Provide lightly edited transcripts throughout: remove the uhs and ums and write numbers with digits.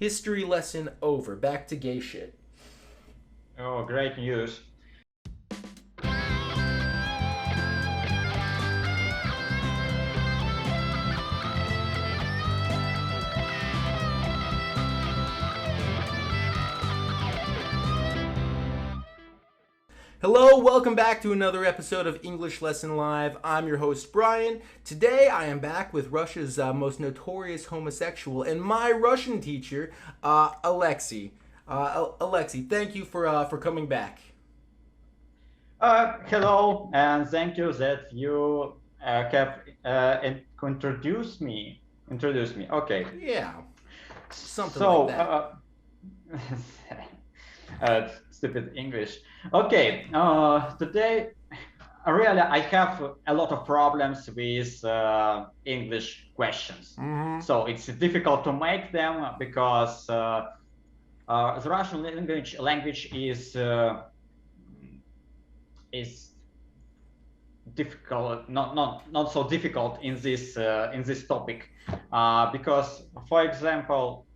History lesson over. Back to gay shit. Oh, great news. Hello, welcome back to another episode of English Lesson Live. I'm your host, Brian. Today I am back with Russia's most notorious homosexual and my Russian teacher, Alexey. Alexey, thank you for coming back. Hello, and thank you that you have introduced me. Introduced me. Okay. Yeah, something So, like that. stupid English. Okay. Today, really, I have a lot of problems with English questions. So it's difficult to make them because the Russian language is difficult, not so difficult in this topic, because, for example,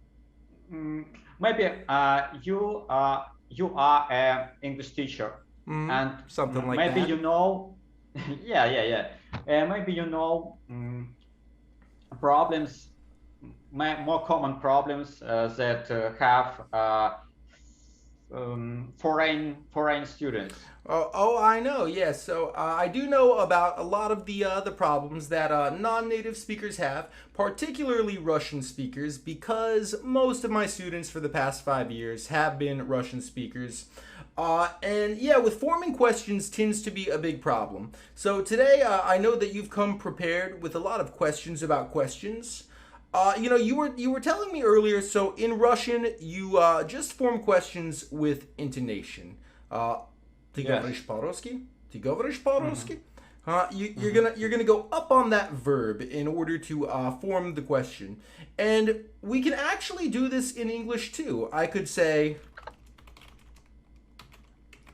maybe you are an English teacher, and Something like maybe that. you know, yeah. Maybe you know problems, more common problems that have foreign students. Oh, I know. Yes. So I do know about a lot of the problems that non-native speakers have, particularly Russian speakers, because most of my students for the past 5 years have been Russian speakers. And yeah, with forming questions tends to be a big problem. So today, I know that you've come prepared with a lot of questions about questions. You were telling me earlier. So in Russian, you just form questions with intonation. Ты говоришь по-русски? Ты говоришь по-русски? You're gonna go up on that verb in order to form the question, and we can actually do this in English too. I could say,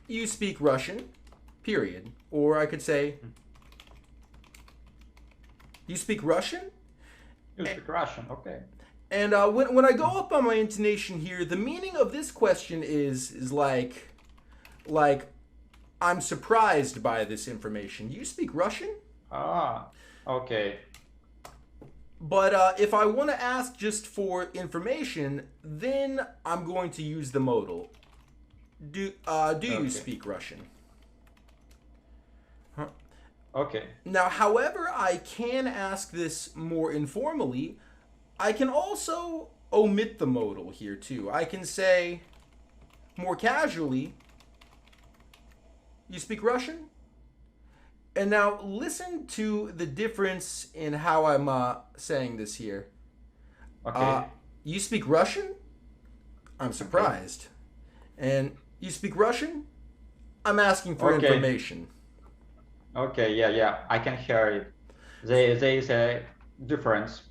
"You speak Russian," period, or I could say, "You speak Russian." You speak Russian, okay. And when I go up on my intonation here, the meaning of this question is like I'm surprised by this information. You speak Russian? Okay. But if I want to ask just for information, then I'm going to use the modal. Do you speak Russian? Okay. Now, however, I can ask this more informally. I can also omit the modal here too. I can say more casually, "You speak Russian?" And now listen to the difference in how I'm saying this here. Okay. You speak Russian? I'm surprised. And you speak Russian? I'm asking for Okay. information. Okay, yeah, I can hear it. There is a difference.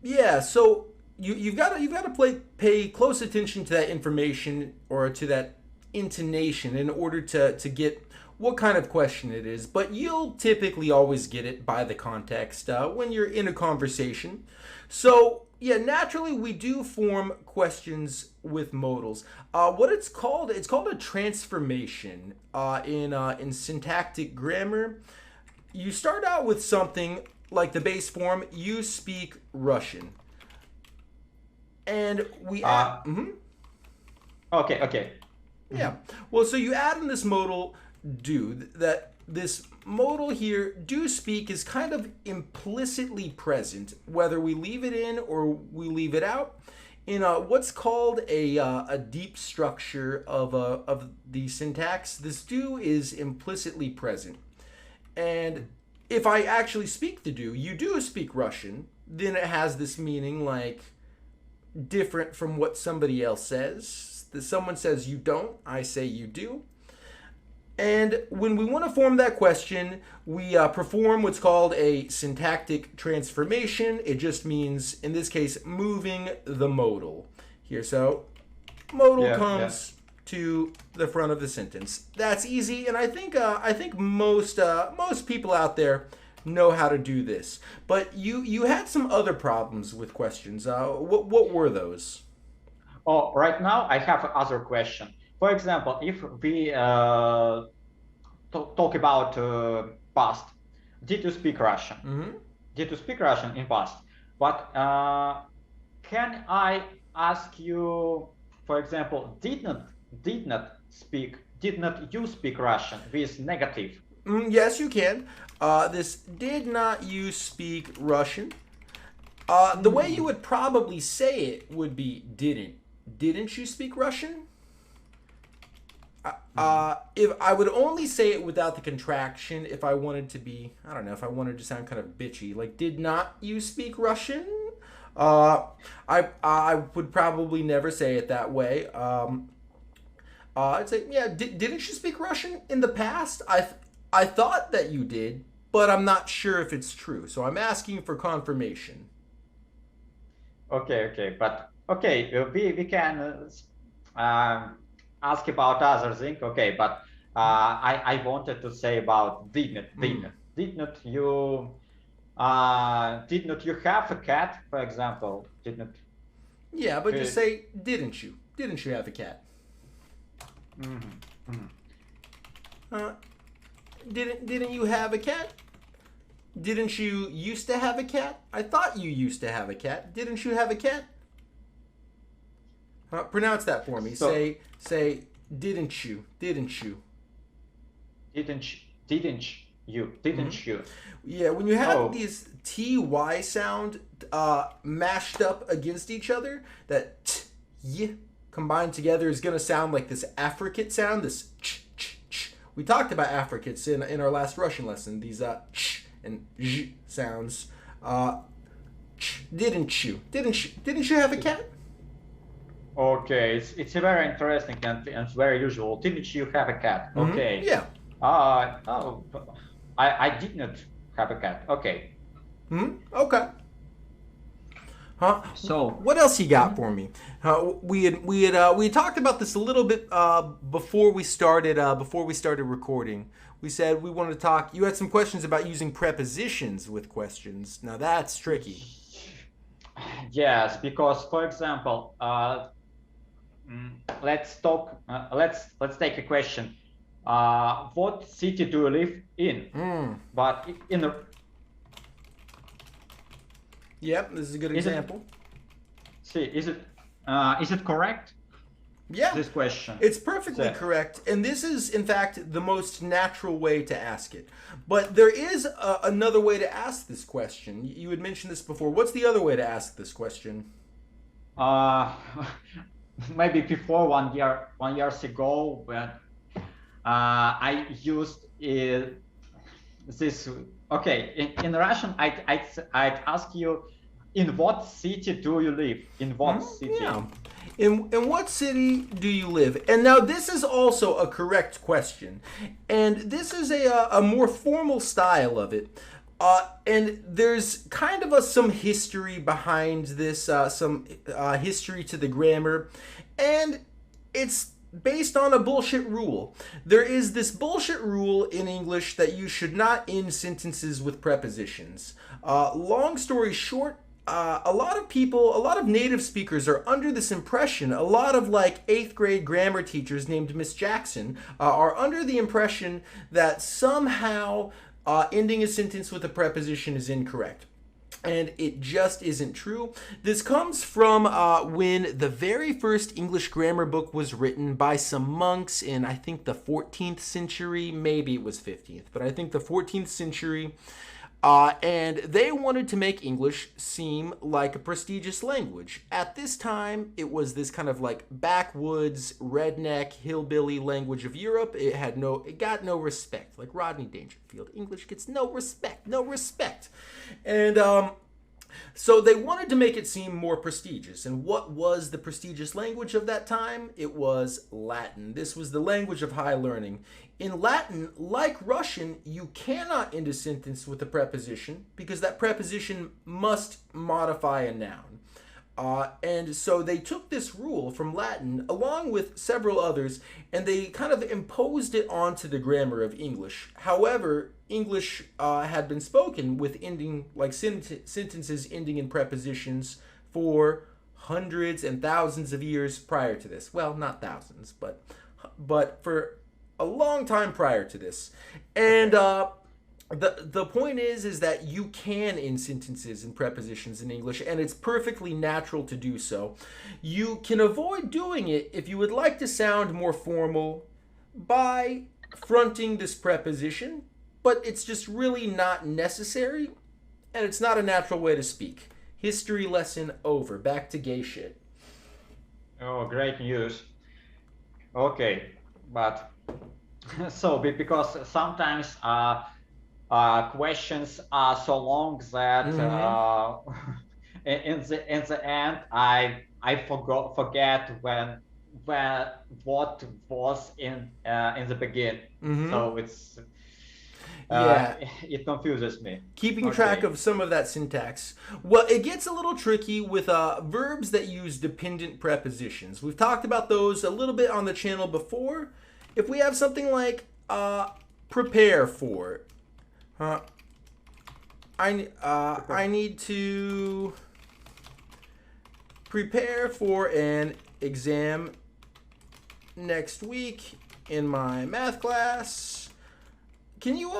Yeah, so you've got to pay close attention to that information or to that intonation in order to get what kind of question it is. But you'll typically always get it by the context when you're in a conversation. So yeah, naturally we do form questions with modals. What it's called a transformation in syntactic grammar. You start out with something like the base form, "You speak Russian," and we add. Okay. Yeah. Well, so you add in this modal "do." That this modal here, "do speak," is kind of implicitly present, whether we leave it in or we leave it out, in what's called a deep structure of the syntax. This "do" is implicitly present, and if I actually speak the "do," "you do speak Russian," then it has this meaning like different from what somebody else says. Someone says "you don't," I say "you do." And when we want to form that question, we perform what's called a syntactic transformation. It just means, in this case, moving the modal here. So modal comes to the front of the sentence. That's easy, and I think most people out there know how to do this. But you had some other problems with questions. What were those? Oh, right now I have other question. For example, if we talk about past, did you speak Russian? Mm-hmm. Did you speak Russian in past? But can I ask you, for example, did not you speak Russian with negative? Yes, you can. This did not you speak Russian? The way you would probably say it would be didn't. Didn't you speak Russian? If I would only say it without the contraction, if I wanted to be, I don't know, if I wanted to sound kind of bitchy, like did not you speak Russian? I would probably never say it that way. I'd say, yeah, didn't you speak Russian in the past? I thought that you did, but I'm not sure if it's true. So I'm asking for confirmation. Okay, but okay, we can ask about other thing. Okay, but I wanted to say about did not you have a cat, for example? Did not Yeah, but just say, didn't you? Didn't you have a cat? Uh, didn't you have a cat? Didn't you used to have a cat? I thought you used to have a cat. Didn't you have a cat? Pronounce that for me. So, Say didn't you? Didn't you? didn't you? Yeah, when you have these ty sound mashed up against each other, that y combined together is going to sound like this affricate sound, this ch ch ch. We talked about affricates in our last Russian lesson. These ch and zh sounds. Didn't you? Didn't you have a cat? Okay, it's very interesting and it's very usual. Didn't you have a cat? Okay. Yeah. Oh, I did not have a cat. Okay. Okay. Huh? So What else you got for me? We had talked about this a little bit before we started recording. We said we wanted to talk. You had some questions about using prepositions with questions. Now that's tricky. yes, because for example, let's talk. Let's take a question. What city do you live in? But in the Yep, this is a good example. Is it correct? Yeah, This question. it's perfectly correct, and this is, in fact, the most natural way to ask it. But there is another way to ask this question. You had mentioned this before. What's the other way to ask this question? Maybe before 1 years ago, when I used this. Okay, in Russian, I'd ask you, in what city do you live? In what city? Yeah. In what city do you live? And now this is also a correct question. And this is a more formal style of it. And there's kind of some history behind this, some history to the grammar. And it's based on a bullshit rule. There is this bullshit rule in English that you should not end sentences with prepositions. Long story short, a lot of native speakers are under this impression. A lot of like 8th grade grammar teachers named Miss Jackson are under the impression that somehow ending a sentence with a preposition is incorrect. And it just isn't true. This comes from when the very first English grammar book was written by some monks in, I think, the 14th century. Maybe it was 15th, but I think the 14th century. And they wanted to make English seem like a prestigious language. At this time, it was this kind of like backwoods, redneck, hillbilly language of Europe. It got no respect. Like Rodney Dangerfield, English gets no respect. And so they wanted to make it seem more prestigious. And what was the prestigious language of that time? It was Latin. This was the language of high learning. In Latin, like Russian, you cannot end a sentence with a preposition because that preposition must modify a noun. And so they took this rule from Latin along with several others and they kind of imposed it onto the grammar of English. However, English had been spoken with ending like sentences ending in prepositions for hundreds and thousands of years prior to this. Well, not thousands, but for a long time prior to this. And the point is that you can in sentences and prepositions in English, and it's perfectly natural to do so. You can avoid doing it if you would like to sound more formal by fronting this preposition, but it's just really not necessary, and it's not a natural way to speak. History lesson over. Back to gay shit. Oh, great news. Okay, but so because sometimes questions are so long that in the end I forget what was in the beginning. So it's it confuses me. Keeping track of some of that syntax. Well, it gets a little tricky with verbs that use dependent prepositions. We've talked about those a little bit on the channel before. If we have something like prepare for, I need to prepare for an exam next week in my math class. Can you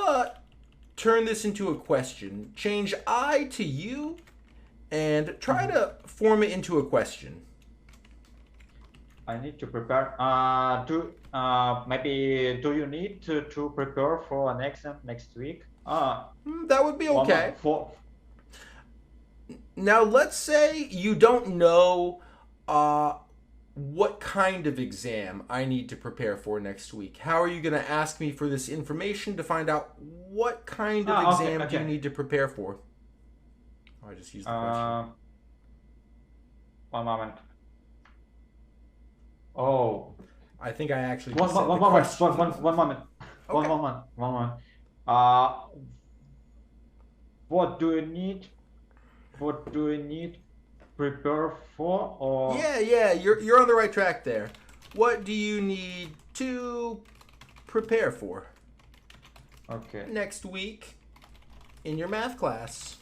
turn this into a question? Change I to you and try to form it into a question. I need to prepare. Maybe do you need to prepare for an exam next week? That would be okay. Now let's say you don't know what kind of exam I need to prepare for next week. How are you going to ask me for this information to find out what kind of exam do you need to prepare for? I just used the question. One moment. Oh, I think I actually one moment. What do you need? What do you need? Prepare for? Or yeah, you're on the right track there. What do you need to prepare for? Okay. Next week in your math class.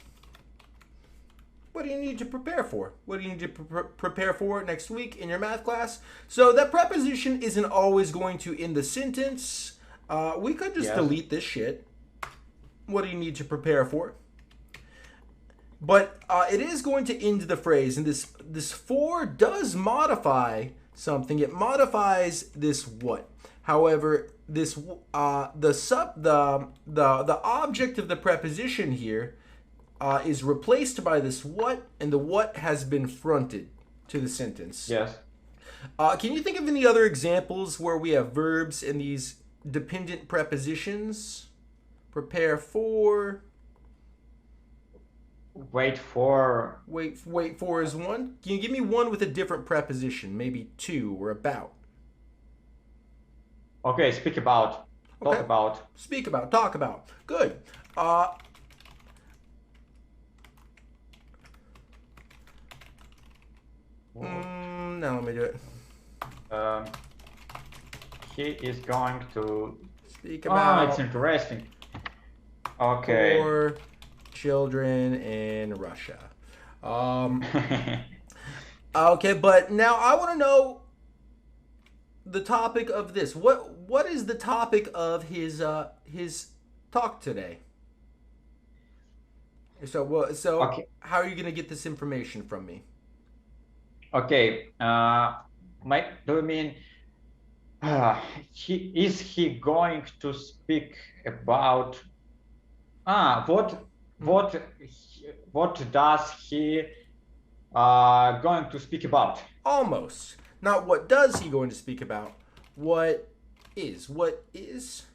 What do you need to prepare for? What do you need to prepare for next week in your math class? So that preposition isn't always going to end the sentence. We could just delete this shit. What do you need to prepare for? But it is going to end the phrase, and this for does modify something. It modifies this what. However, this the object of the preposition here is replaced by this what, and the what has been fronted to the sentence. Yes. Can you think of any other examples where we have verbs in these dependent prepositions? Prepare for. Wait for. Wait for is one. Can you give me one with a different preposition? Maybe to or about. Okay, speak about. Talk about. Speak about. Talk about. Good. Now let me do it. He is going to speak about. Oh, it's interesting. Okay. For children in Russia. Okay, but now I want to know the topic of this. What is the topic of his talk today? So okay. How are you going to get this information from me? Okay. Do you mean is he going to speak about what does he going to speak about? Almost. Not what does he going to speak about. What is? Yes.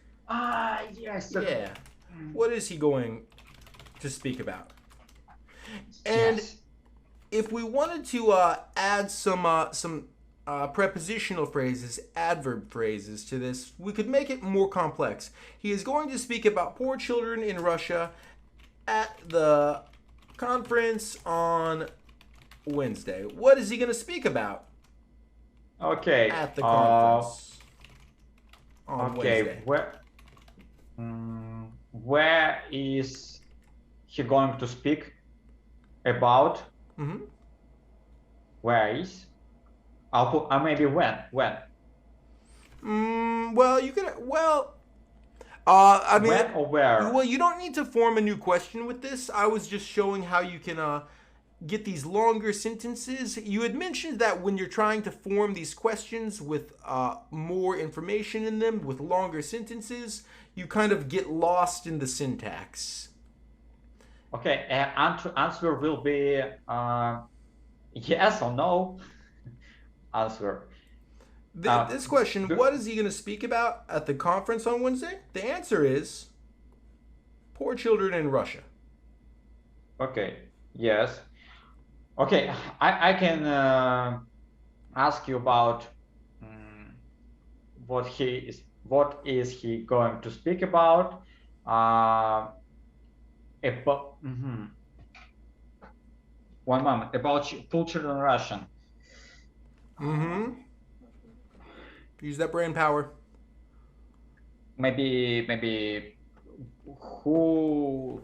Yeah. What is he going to speak about? And if we wanted to add some prepositional phrases, adverb phrases to this, we could make it more complex. He is going to speak about poor children in Russia at the conference on Wednesday. What is he going to speak about? Okay. At the conference on Wednesday. Where is he going to speak about? where is. I'll put maybe when. Well, you can. Well, I mean, when or where? well, you don't need to form a new question with this. I was just showing how you can get these longer sentences. You had mentioned that when you're trying to form these questions with more information in them, with longer sentences, you kind of get lost in the syntax. Okay, answer will be yes or no. Answer. This question, what is he going to speak about at the conference on Wednesday? The answer is poor children in Russia. Okay, yes. Okay, I can ask you about what is he going to speak about. One moment, about poor children in Russian. Use that brain power. Maybe who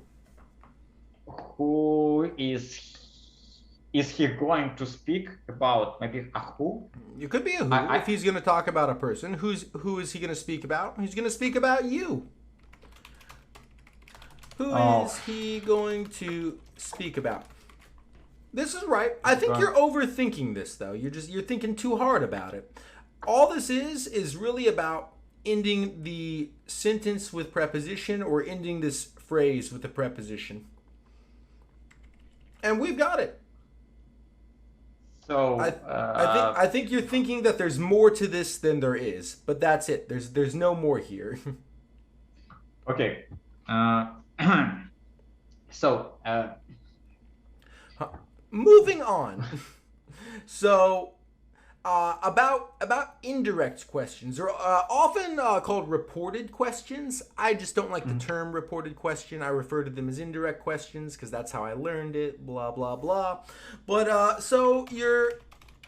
is he going to speak about? Maybe a who? It could be a who. If he's going to talk about a person, who is he going to speak about? He's going to speak about you. Who is he going to speak about? This is right. I think you're overthinking this, though. You're thinking too hard about it. All this is really about ending the sentence with preposition or ending this phrase with a preposition. And we've got it. So I think you're thinking that there's more to this than there is, but that's it. There's no more here. Okay. So moving on. So about indirect questions, or often called reported questions. I just don't like the term reported question. I refer to them as indirect questions because that's how I learned it, blah, blah, blah. But so your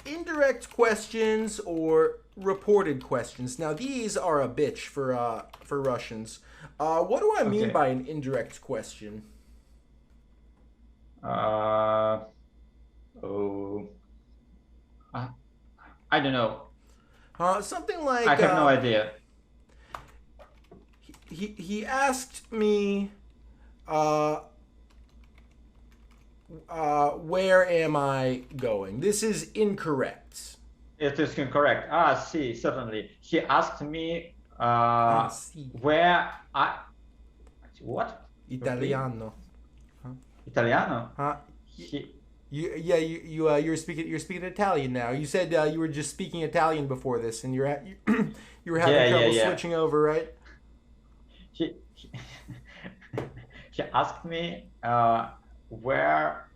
indirect questions or reported questions. Now, these are a bitch for Russians. What do I mean by an indirect question? I don't know. Something like I have no idea. He asked me, where am I going? This is incorrect. It is incorrect. See, certainly. He asked me where I. What? Italiano. Italiano. You're speaking Italian now. You said you were just speaking Italian before this, and you were having trouble switching over, right? He asked me where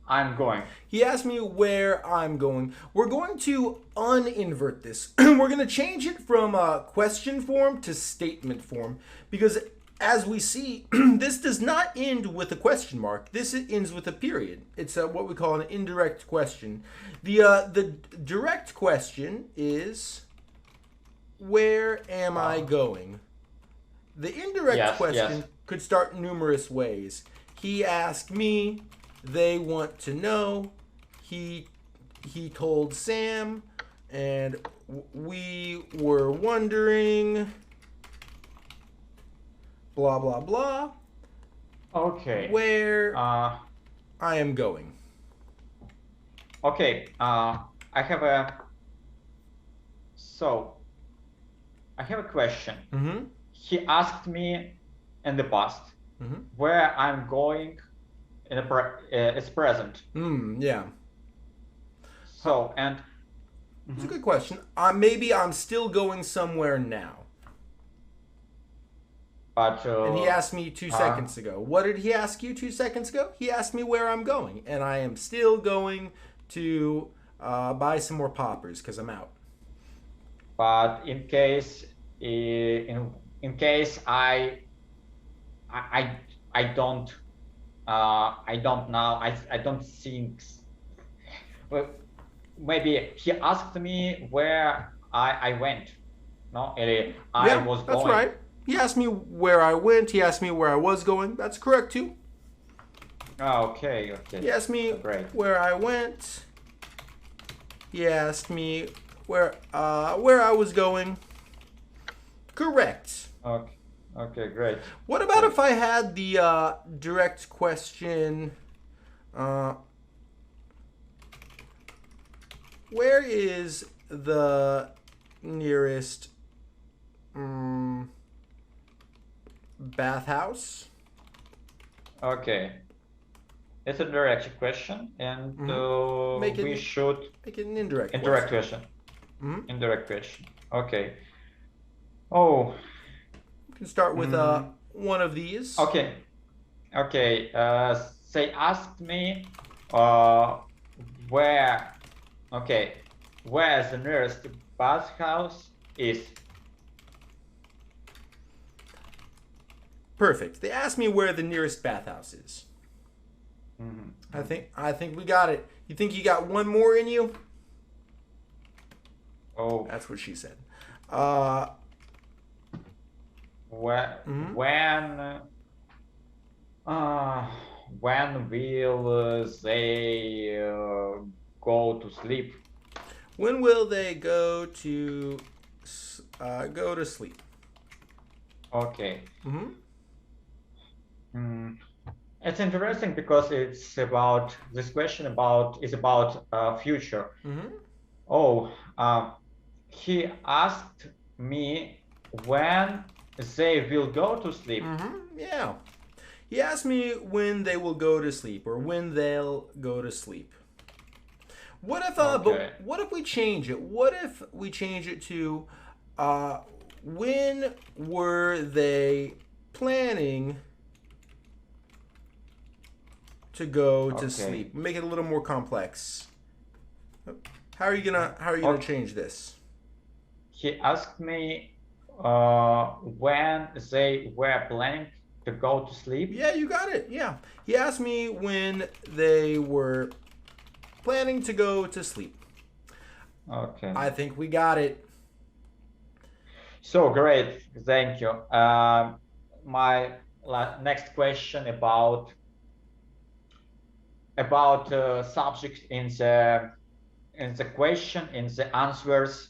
I'm going. He asked me where I'm going. We're going to uninvert this. We're going to change it from question form to statement form because, as we see, this does not end with a question mark. This ends with a period. It's what we call an indirect question. The direct question is, where am I going? The indirect question could start numerous ways. He asked me. They want to know. He told Sam, and we were wondering. Blah, blah, blah. Okay. Where I am going. Okay. I have a question. Mm-hmm. He asked me in the past where I'm going in it's present. Yeah. So, and it's a good question. Maybe I'm still going somewhere now. But and he asked me 2 seconds ago. What did he ask you 2 seconds ago? He asked me where I'm going, and I am still going to buy some more poppers because I'm out. But in case I don't know. I don't think. Well, maybe he asked me where I went. No, I was going. That's right. He asked me where I went. He asked me where I was going. That's correct too. Okay. He asked me where I went. He asked me where I was going. Correct. Okay. Okay, great. What about Great. if I had the direct question? Where is the nearest bathhouse? Okay. It's a direct question, and we should make it an indirect question. Mm-hmm. Indirect question. Okay. Oh. You can start with one of these. Okay. Okay. They asked me where. Okay. Where the nearest bathhouse is. Perfect. They asked me where the nearest bathhouse is. I think we got it. You think you got one more in you? Oh, that's what she said. When will they go to sleep? When will they go to sleep? Okay. It's interesting because it's about this question is about future. Oh, he asked me when they will go to sleep. Yeah. He asked me when they will go to sleep or when they'll go to sleep. What if but what if we change it? What if we change it to when were they planning to go to sleep? Make it a little more complex. How are you gonna change this? He asked me when they were planning to go to sleep. Yeah, you got it. Yeah. He asked me when they were planning to go to sleep. Okay. I think we got it. So great. Thank you. My next question about subject in the question, in the answers.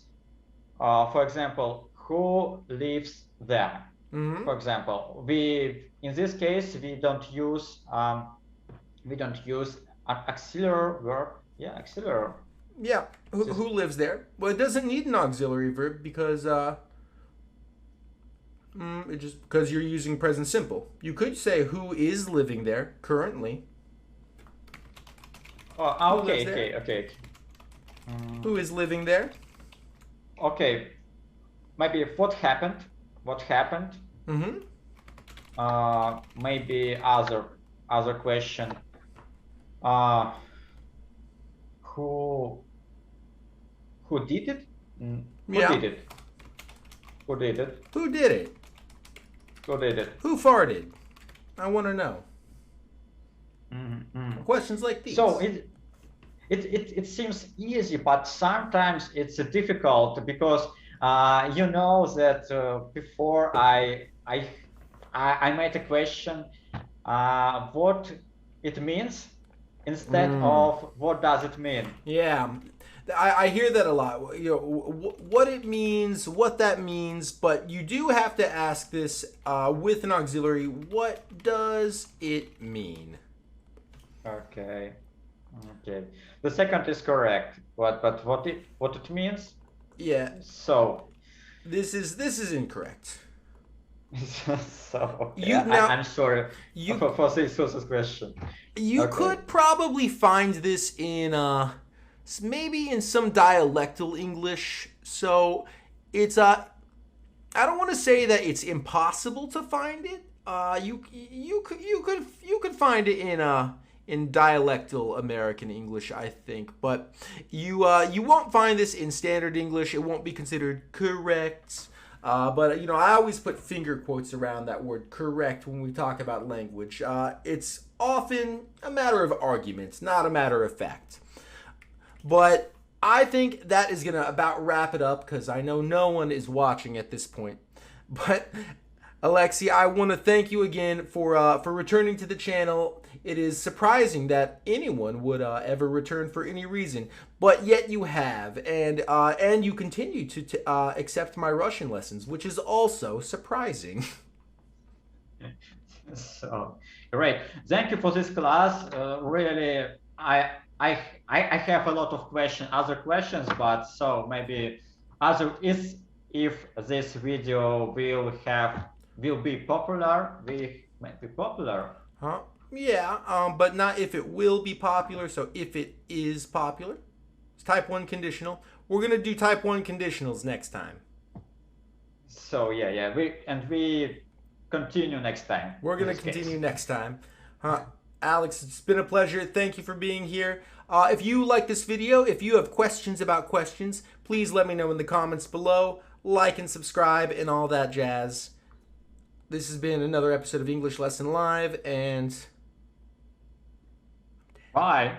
For example, who lives there? For example, in this case we don't use an auxiliary verb. Yeah, auxiliary. Yeah. Who lives there? Well, it doesn't need an auxiliary verb because just because you're using present simple. You could say who is living there currently. Oh, okay. Who is living there? Okay. Maybe what happened? Maybe other question. Who did it? Who did it? Who did it? Who did it? Who did it? Who farted? I want to know. Questions like these. So it seems easy, but sometimes it's difficult because you know that before I made a question what it means instead of what does it mean. Yeah, I hear that a lot. You know what it means, what that means, but you do have to ask this with an auxiliary. What does it mean? Okay. The second is correct. But what it means? Yeah. So this is incorrect. So I'm sorry for this question. You could probably find this in maybe in some dialectal English. So it's I don't want to say that it's impossible to find it. You could find it in dialectal American English, I think, but you won't find this in standard English. It won't be considered correct. But I always put finger quotes around that word correct when we talk about language. It's often a matter of argument, not a matter of fact. But I think that is going to about wrap it up because I know no one is watching at this point. But Alexey, I want to thank you again for returning to the channel. It is surprising that anyone would ever return for any reason, but yet you have, and you continue to accept my Russian lessons, which is also surprising. So great. Thank you for this class. Really, I I have a lot of other questions, but so maybe other is if this video will be popular, we might be popular. Huh? Yeah, but not if it will be popular. So if it is popular, it's type 1 conditional. We're going to do type 1 conditionals next time. So yeah, we continue next time. We're going to continue next time. Alex, it's been a pleasure. Thank you for being here. If you like this video, if you have questions about questions, please let me know in the comments below. Like and subscribe and all that jazz. This has been another episode of English Lesson Live, and bye.